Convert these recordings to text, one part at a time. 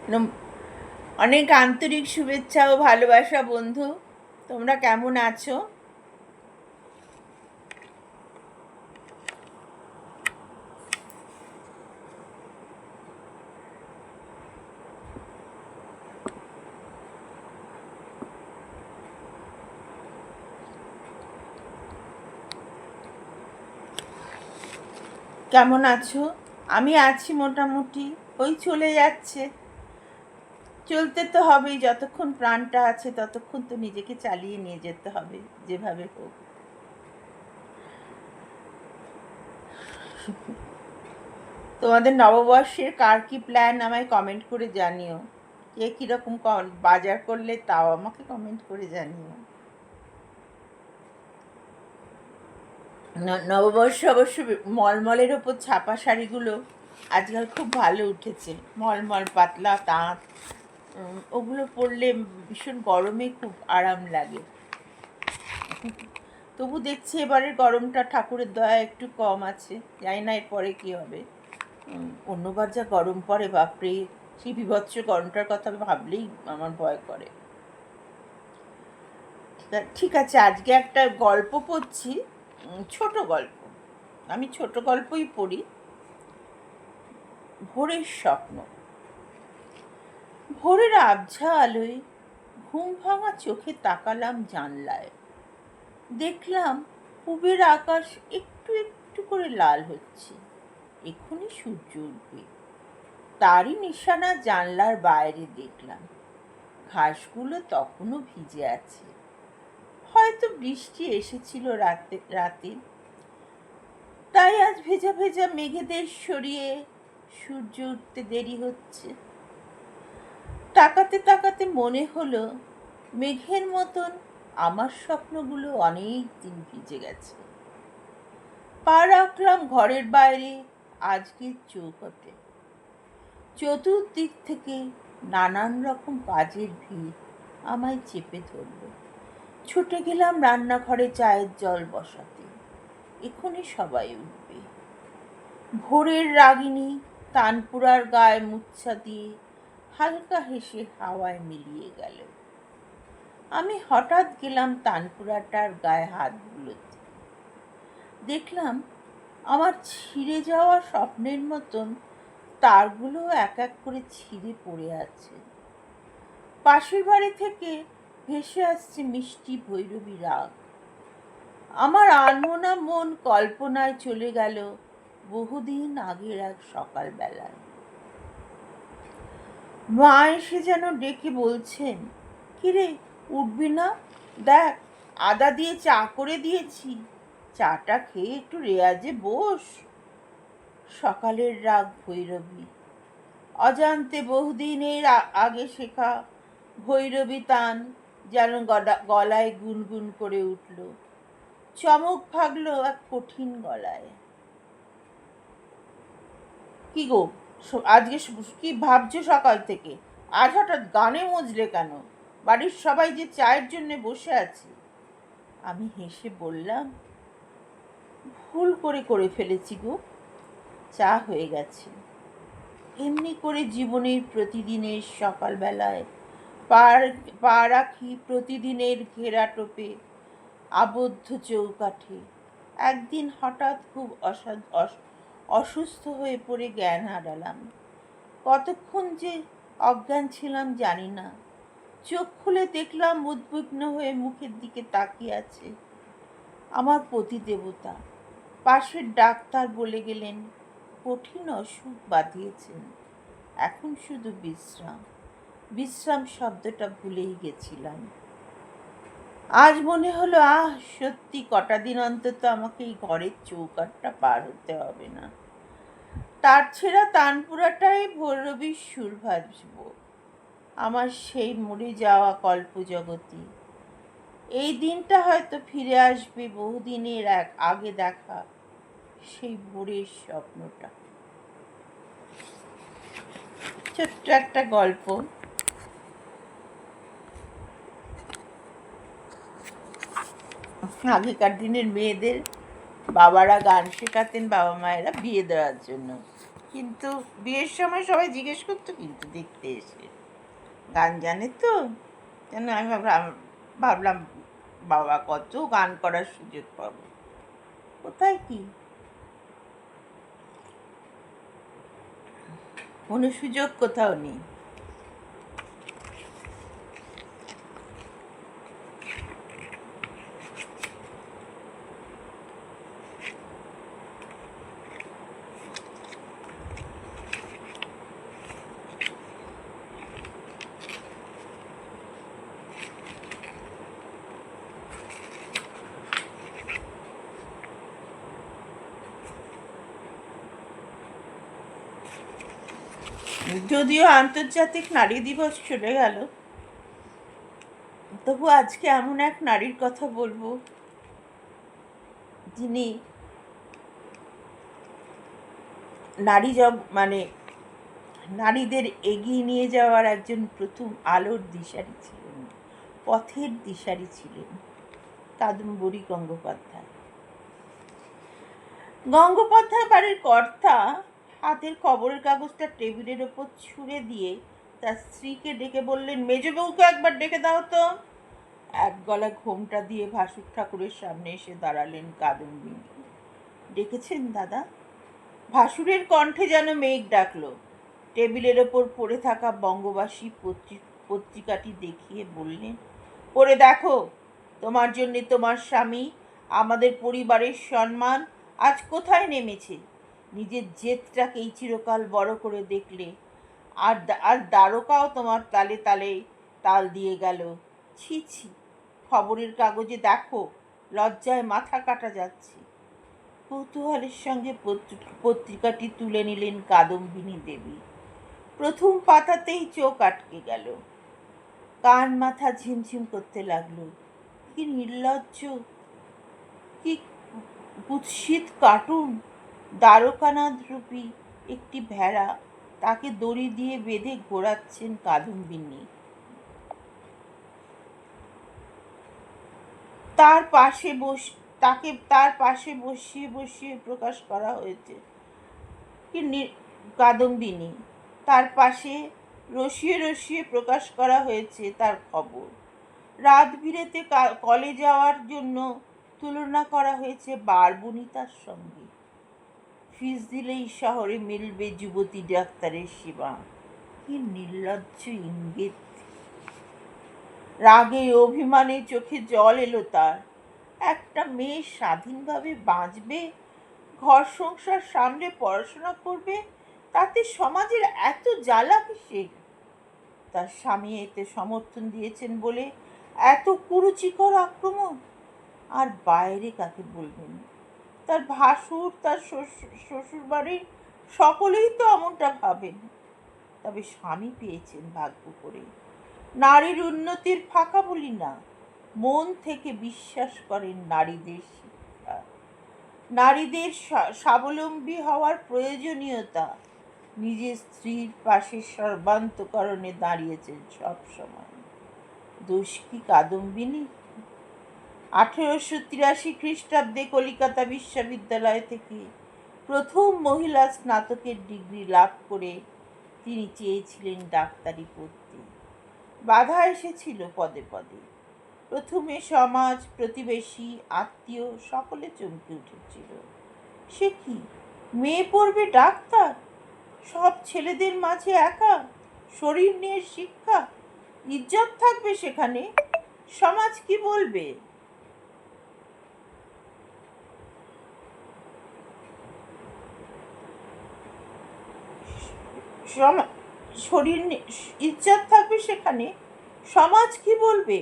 নম- অনেক আন্তরিক শুভেচ্ছা ও ভালোবাসা বন্ধু। তোমরা কেমন আছো? কেমন আছো? আমি আছি মোটামুটি, ওই চলে যাচ্ছে। চলতে তো হবেই, যতক্ষণ প্রাণটা আছে ততক্ষণ তো নিজেকে চালিয়ে নিয়ে যেতে হবে, যেভাবে হোক। তোমাদের নববর্ষের কার কি প্ল্যান আমায় কমেন্ট করে জানিও। কে কীরকম বাজার করলে তাও আমাকে কমেন্ট করে জানিও। নববর্ষ অবশ্য মলমলের ওপর ছাপা শাড়িগুলো আজকাল খুব ভালো উঠেছে। মলমল পাতলা তাঁত, ওগুলো পরলে ভীষণ গরমে খুব আরাম লাগে। তবু দেখছি এবারের গরমটা ঠাকুরের দয়া একটু কম আছে, জানি না এরপরে কী হবে। অন্যবার যা গরম পড়ে, বাপরে, সেই বীভৎস গরমটার কথা ভাবলেই আমার ভয় করে। ঠিক আছে, আজকে একটা গল্প পড়ছি, ছোট গল্প। আমি ছোট গল্পই পড়ি। ভোরের স্বপ্ন। ভোরের আবঝা আলোয় ঘুম ভাঙা চোখে তাকালাম জানলায়। দেখলাম পূবের আকাশ একটু একটু করে লাল হচ্ছে, এক্ষুনি সূর্য উঠবে। তারই নিশানা জানলার বাইরে দেখলাম। ঘাসগুলো তখনও ভিজে আছে, হয়তো বৃষ্টি এসেছিল রাতে। তাই আজ ভেজা ভেজা মেঘেদের সরিয়ে সূর্য উঠতে দেরি হচ্ছে। তাকাতে তাকাতে মনে হলো মেঘের মতন আমার স্বপ্নগুলো অনেক দিন ভিজে গেছে। পা রাখলাম ঘরের বাইরে আজকের চৌকাঠে। চতুর্দিক থেকে নানান রকম কাজের ভিড় আমায় চেপে ধরল। ছুটে গেলাম রান্নাঘরে চায়ের জল বসাতে, এক্ষুনি সবাই উঠবে। ভোরের রাগিনী তানপুরার গায়ে মুচ্ছা দিয়ে হালকা হেসে হাওয়ায় মিলিয়ে গেল। আমি হঠাৎ গেলাম তানপুরাটার গায়ে হাত বুলোতে। দেখলাম আমার ছিঁড়ে যাওয়া স্বপ্নের মতন তারগুলো এক এক করে ছিঁড়ে পড়ে আছে। পাশের বাড়ি থেকে ভেসে আসছে মিষ্টি ভৈরবী রাগ। আমার আনমনা মন কল্পনায় চলে গেল বহুদিন আগের এক সকালবেলায়। মা এসে যেন ডেকে বলছেন, কিরে, উঠবি না? দেখ, আদা দিয়ে চা করে দিয়েছি, চাটা খেয়ে একটু রেয়াজে বস। সকালের রাগ ভৈরবী, অজান্তে বহুদিনের আগে শেখা ভৈরবী তান যেন গলায় গুনগুন করে উঠল। চমক ভাগলো এক কঠিন গলায়। কি গো, আজকে কি ভাবছো সকাল থেকে? আজ হঠাৎ গানে মজলে কেন? বাড়ির সবাই যে চায়ের জন্য বসে আছে। আমি হেসে বললাম, ভুল করে ফেলেছি গো, চা হয়ে গেছে। এমনি করে জীবনের প্রতিদিনের সকালবেলায় পা রাখি প্রতিদিনের ঘেরা টোপে আবদ্ধ চৌকাঠে। একদিন হঠাৎ খুব অসুস্থ হয়ে পড়ে জ্ঞান হারালাম। কতক্ষণ যে অজ্ঞান ছিলাম জানি না। চোখ খুলে দেখলাম উদ্বিগ্ন হয়ে মুখের দিকে তাকিয়ে আছে আমার পতিদেবতা। পাশের ডাক্তার বলে গেলেন কঠিন অসুখ বাঁধিয়েছেন, এখন শুধু বিশ্রাম। বিশ্রাম শব্দটা ভুলেই গেছিলাম। আজ মনে হলো, সত্যি কটা দিন অন্তত আমাকে এই ঘরের চৌকাঠটা পার হতে হবে না। তার ছেঁড়া তানপুরাটাই ভৈরবীর সুর ভাজব, আমার সেই মরে যাওয়া কল্পজগতী। এই দিনটা হয়তো ফিরে আসবে বহুদিনের আগে দেখা সেই ভোরের স্বপ্নটা। ছোট্ট একটা গল্প। আগেকার দিনের মেয়েদের বাবারা গান শেখাতেন বাবা মায়েরা বিয়ে দেওয়ার জন্য। কিন্তু বিয়ের সময় সবাই জিজ্ঞেস করতো কিন্তু দেখতে এসে গান জানে তো, যেন আমি ভাবলাম বাবা কত গান করার সুযোগ পাবো, কোথায় কি কোনো সুযোগ কোথাও নেই। যদিও আন্তর্জাতিক নারী দিবস চলে গেল, তবু আজকে এমন এক নারীর কথা বলবো যিনি নারীদের এগিয়ে নিয়ে যাওয়ার একজন প্রথম আলোর দিশারি ছিলেন, পথের দিশারি ছিলেন, কাদম্বরী গঙ্গোপাধ্যায়। গঙ্গোপাধ্যায় বাড়ির কর্তা হাতের খবরের কাগজটা টেবিলের ওপর ছুঁড়ে দিয়ে তার স্ত্রীকে ডেকে বললেন, মেজবউকে একবার ডেকে দাও তো। এক গলা ঘোমটা দিয়ে ভাসুর ঠাকুরের সামনে এসে দাঁড়ালেন কাদম্বিনী। ডেকেছেন দাদা? ভাসুরের কণ্ঠে যেন মেঘ ডাকলো। টেবিলের ওপর পড়ে থাকা বঙ্গবাসী পত্রিকাটি দেখিয়ে বললেন, পড়ে দেখো, তোমার জন্য তোমার স্বামী, আমাদের পরিবারের সম্মান আজ কোথায় নেমেছে। নিজের জেদটাকেই চিরকাল বড় করে দেখলে, আর দ্বারকাও তোমার তালে তালে তাল দিয়ে গেল। ছি ছি, খবরের কাগজে দেখো, লজ্জায় মাথা কাটা যাচ্ছে। কৌতূহলের সঙ্গে পত্রিকাটি তুলে নিলেন কাদম্বিনী দেবী। প্রথম পাতাতেই চোখ আটকে গেল, কান মাথা ঝিমঝিম করতে লাগলো। কি নির্লজ্জ, কি কুৎসিত কার্টুন! দ্বারকানাথ রূপী একটি ভেড়া, তাকে দড়ি দিয়ে বেঁধে ঘোরাচ্ছেন কাদম্বিনী। তার পাশে বসিয়ে বসিয়ে প্রকাশ করা হয়েছে কাদম্বিনী, তার পাশে রসিয়ে রসিয়ে প্রকাশ করা হয়েছে তার খবর। রাত বিরেতে কলে যাওয়ার জন্য তুলনা করা হয়েছে বারবনিতার সঙ্গে। ফিস দিলেই শহরে মিলবে যুবতী ডাক্তারের সেবা। কি নির্লজ্জ ইঙ্গিত! রাগে অভিমানে চোখে জল এলো তার। একটা মেয়ে স্বাধীনভাবে বাঁচবে, ঘর সংসার সামলে পড়াশোনা করবে, তাতে সমাজের এত জ্বালা কিসের? তার স্বামী এতে সমর্থন দিয়েছেন বলে এত কুরুচিকর আক্রমণ। আর বাইরে কাকে বলবেন? তার ভাসুর, তার শ্বশুর বাড়ির সকলেই তো এমনটা ভাবেন। তবে স্বামী পেয়েছেন ভাগ্য করে। নারীর উন্নতির ফাঁকা বলি না, মন থেকে বিশ্বাস করেন নারীদের শিক্ষা, নারীদের স্বাবলম্বী হওয়ার প্রয়োজনীয়তা। নিজের স্ত্রীর পাশে সর্বান্তকরণে দাঁড়িয়েছেন সব সময়। দোষ কি কাদম্বিনী? 1883 খ্রিস্টাব্দে কলিকাতা বিশ্ববিদ্যালয় থেকে প্রথম মহিলা স্নাতকের ডিগ্রি লাভ করে তিনি চেয়েছিলেন ডাক্তারি পড়তে। বাধা এসেছিল পদে পদে। প্রথমে সমাজ, প্রতিবেশী, আত্মীয় সকলে চমকে উঠেছিল। সে কি, মেয়ে পড়বে ডাক্তার? সব ছেলেদের মাঝে একা, শরীর নিয়ে শিক্ষা, ইজ্জত থাকবে সেখানে, সমাজ কি বলবে? শরীর ইজ্জত থাকবে সেখানে, সমাজ কি বলবে?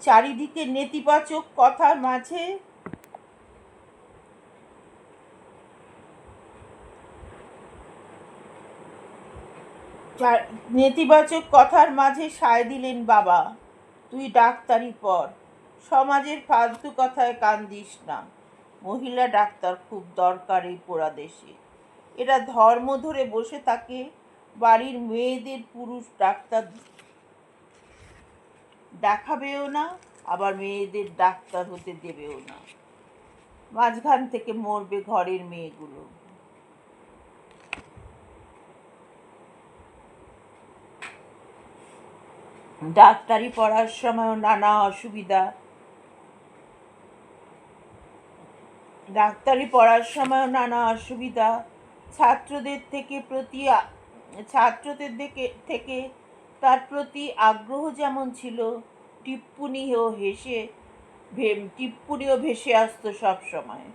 চারিদিকে নেতিবাচক কথার মাঝে সায় দিলেন বাবা, তুই ডাক্তারি পড়, সমাজের ফালতু কথায় কান দিস না। মহিলা ডাক্তার খুব দরকার এই পোড়া দেশে। এরা ধর্ম ধরে বসে থাকে, বাড়ির মেয়েদের পুরুষ ডাক্তার দেখাবেও না, আবার মেয়েদের ডাক্তার হতে দেবেও না। মাঝখান থেকে মরবে ঘরের মেয়েগুলো। ডাক্তারি পড়ার সময়ও নানা অসুবিধা, ছাত্রদের থেকে ছাত্রদের থেকে তার প্রতি আগ্রহ যেমন ছিল, টিপ্পনিও ভেসে আসতো সব সময়।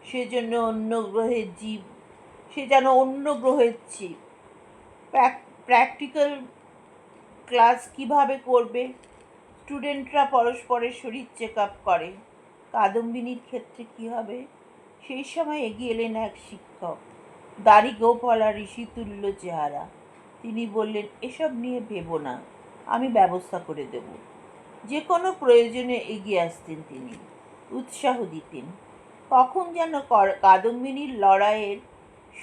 সে যেন অন্য গ্রহের জীব। প্র্যাকটিক্যাল ক্লাস কিভাবে করবে, স্টুডেন্টরা পরস্পরের শরীর চেক আপ করে। কাদম্বিনীর ক্ষেত্রে কি হবে? সেই সময় এগিয়ে এলেন এক শিক্ষক, দাড়ি গোঁফওয়ালা ঋষিতুল্য চেহারা। তিনি বললেন, এসব নিয়ে ভেবো না, আমি ব্যবস্থা করে দেব। যে কোনো প্রয়োজনে এগিয়ে আসতেন তিনি, উৎসাহ দিতেন। কখন যেন কাদম্বিনীর লড়াইয়ের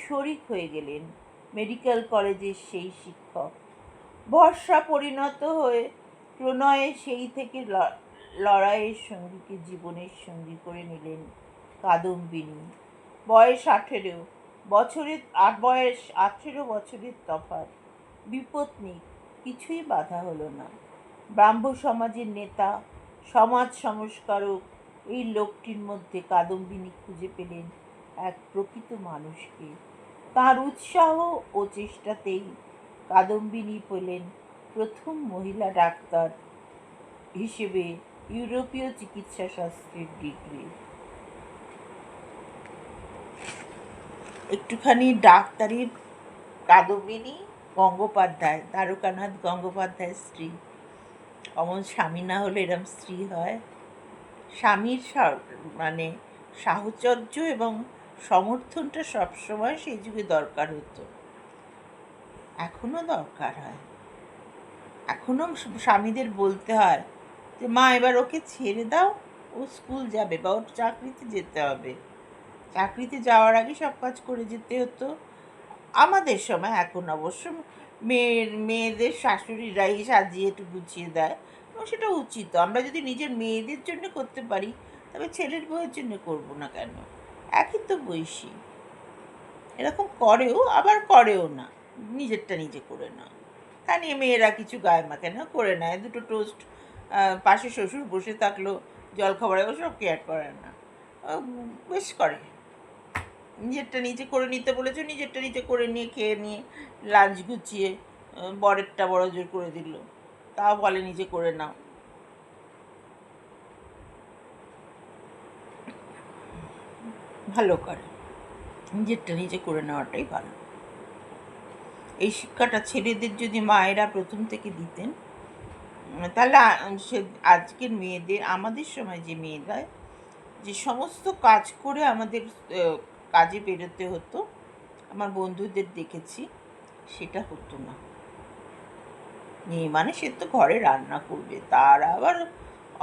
শরিক হয়ে গেলেন মেডিকেল কলেজের সেই শিক্ষক। ভরসা পরিণত হয়ে প্রণয়ে সেই থেকে লড়াইয়ের সঙ্গীকে জীবনের সঙ্গী করে নিলেন কাদম্বিনী। বয়স 18 বছরের তফাৎ। বিপত্নিক, কিছুই বাধা হলো না। ব্রাহ্ম সমাজের নেতা, সমাজ সংস্কারক এই লোকটির মধ্যে কাদম্বিনী খুঁজে পেলেন এক প্রকৃত মানুষকে। তার উৎসাহ ও চেষ্টাতেই কাদম্বিনী পেলেন প্রথম মহিলা ডাক্তার হিসেবে ইউরোপীয় চিকিৎসা শাস্ত্রের ডিগ্রি। একটুখানি ডাক্তারির কাদম্বিনী গঙ্গোপাধ্যায়, দ্বারকানাথ গঙ্গোপাধ্যায়ের স্ত্রী। অমন স্বামী না হলে এরম স্ত্রী হয়? স্বামীর মানে সাহচর্য এবং সমর্থনটা সবসময় সেই যুগে দরকার হতো, এখনো দরকার হয়। এখনো স্বামীদের বলতে হয় যে মা এবার ওকে ছেড়ে দাও, ও স্কুল যাবে বা ওর চাকরিতে যেতে হবে। চাকরিতে যাওয়ার আগে সব কাজ করে যেতে হতো আমাদের সময়। এখন অবশ্য মেয়েদের শাশুড়িরাই সাজিয়ে একটু গুছিয়ে দেয়, এবং সেটা উচিত। আমরা যদি নিজের মেয়েদের জন্য করতে পারি, তবে ছেলের বউয়ের জন্য করবো না কেন? একই তো বয়সী। এরকম করেও আবার করেও না, নিজেরটা নিজে করে না। তা নিয়ে মেয়েরা কিছু গায়ে মাখে না, করে নেয় দুটো টোস্ট। পাশে শ্বশুর বসে থাকলো, জল খাবারে ওসব কেয়ার করে না, বেশ করে। নিজেরটা নিজে করে নিতে বলেছে, নিজেরটা নিজে করে নিয়ে খেয়ে নিয়ে লাঞ্চ গুছিয়ে বরেরটা বড় জোর করে দিল, তাও বলে নিজে করে নাও। ভালো করে, নিজেরটা নিজে করে নেওয়াটাই ভালো। এই শিক্ষাটা ছেলেদের যদি মায়েরা প্রথম থেকে দিতেন, তাহলে সে আজকের মেয়েদের, আমাদের সময় যে মেয়েরা যে সমস্ত কাজ করে আমাদের কাজে বেরোতে হতো, আমার বন্ধুদের দেখেছি, সেটা হতো না। মেয়ে মানে সে তো ঘরে রান্না করবে, তার আবার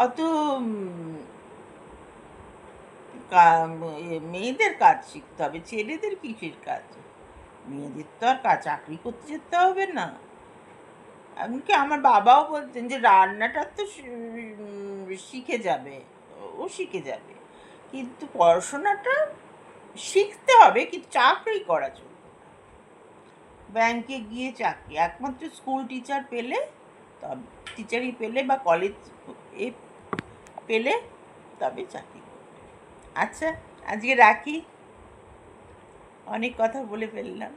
অত মেয়েদের কাজ শিখতে হবে, ছেলেদের কিসের কাজ? মেয়েদের তো আর চাকরি করতে যেতে হবে না। এমনকি আমার বাবাও বলতেন যে রান্নাটা তো শিখে যাবে, ও শিখে যাবে, কিন্তু পড়াশোনাটা শিখতে হবে, কিন্তু চাকরি করা চলবে না। ব্যাংকে গিয়ে চাকরি একমাত্র স্কুল টিচার পেলে, টিচারই পেলে বা কলেজ পেলে তবে চাকরি করবে। আচ্ছা, আজকে রাখি, অনেক কথা বলে ফেললাম।